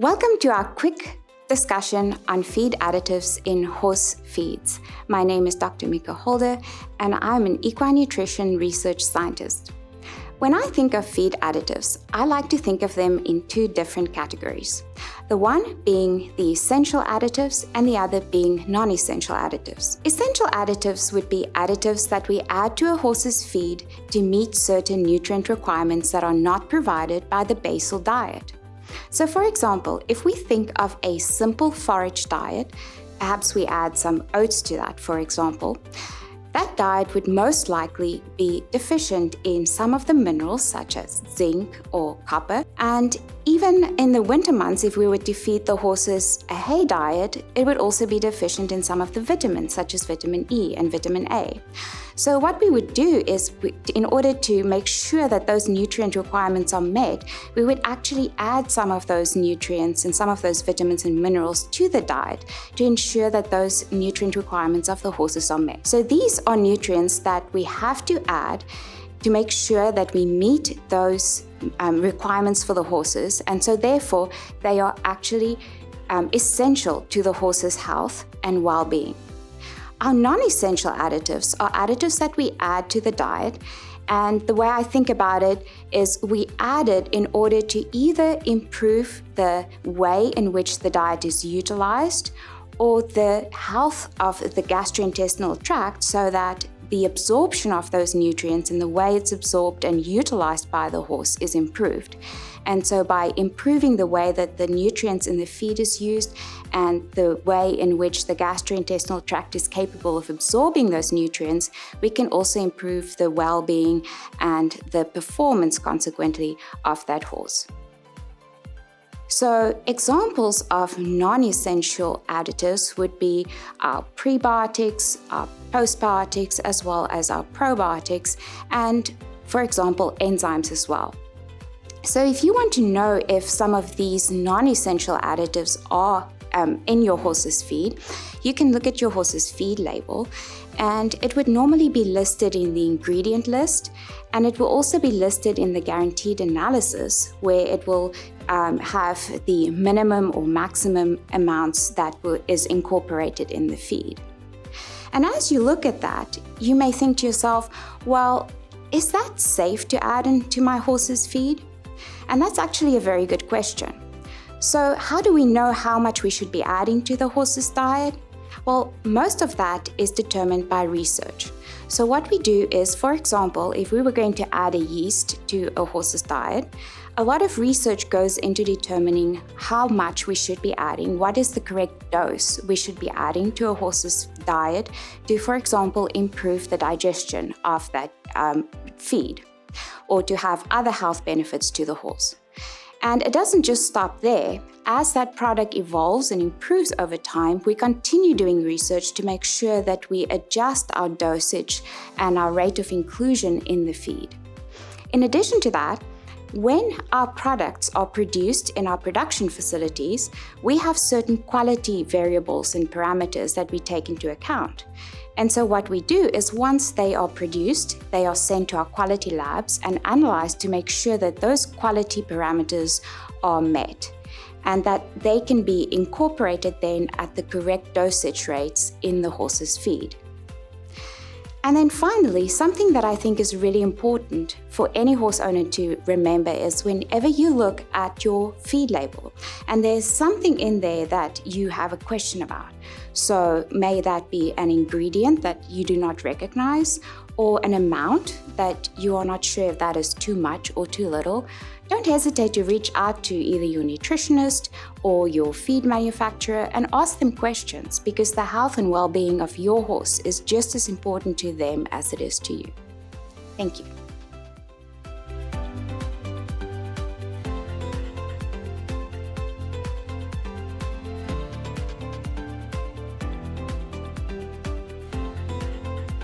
Welcome to our quick discussion on feed additives in horse feeds. My name is Dr. Mika Holder and I'm an equine nutrition research scientist. When I think of feed additives, I like to think of them in two different categories. The one being the essential additives and the other being non-essential additives. Essential additives would be additives that we add to a horse's feed to meet certain nutrient requirements that are not provided by the basal diet. So for example, if we think of a simple forage diet, perhaps we add some oats to that, for example, that diet would most likely be deficient in some of the minerals such as zinc or copper. And even in the winter months, if we were to feed the horses a hay diet, it would also be deficient in some of the vitamins such as vitamin E and vitamin A. So what we would do is, in order to make sure that those nutrient requirements are met, we would actually add some of those nutrients and some of those vitamins and minerals to the diet to ensure that those nutrient requirements of the horses are met. So these are nutrients that we have to add to make sure that we meet those requirements for the horses, and so therefore they are actually essential to the horse's health and well-being. Our non-essential additives are additives that we add to the diet, and the way I think about it is we add it in order to either improve the way in which the diet is utilized or the health of the gastrointestinal tract, so that the absorption of those nutrients and the way it's absorbed and utilized by the horse is improved. And so by improving the way that the nutrients in the feed is used and the way in which the gastrointestinal tract is capable of absorbing those nutrients, we can also improve the well-being and the performance consequently of that horse. So examples of non-essential additives would be our prebiotics, our postbiotics, as well as our probiotics, and for example, enzymes as well. So if you want to know if some of these non-essential additives are in your horse's feed, you can look at your horse's feed label, and it would normally be listed in the ingredient list, and it will also be listed in the guaranteed analysis, where it will have the minimum or maximum amounts that is incorporated in the feed. And as you look at that, you may think to yourself, well, is that safe to add into my horse's feed? And that's actually a very good question. So how do we know how much we should be adding to the horse's diet? Well, most of that is determined by research. So what we do is, for example, if we were going to add a yeast to a horse's diet, a lot of research goes into determining how much we should be adding, what is the correct dose we should be adding to a horse's diet to, for example, improve the digestion of that feed, or to have other health benefits to the horse. And it doesn't just stop there. As that product evolves and improves over time, we continue doing research to make sure that we adjust our dosage and our rate of inclusion in the feed. In addition to that, when our products are produced in our production facilities, we have certain quality variables and parameters that we take into account. And so what we do is, once they are produced, they are sent to our quality labs and analyzed to make sure that those quality parameters are met and that they can be incorporated then at the correct dosage rates in the horse's feed. And then finally, something that I think is really important for any horse owner to remember is, whenever you look at your feed label and there's something in there that you have a question about, so may that be an ingredient that you do not recognize or an amount that you are not sure if that is too much or too little, don't hesitate to reach out to either your nutritionist or your feed manufacturer and ask them questions, because the health and well-being of your horse is just as important to them as it is to you. Thank you.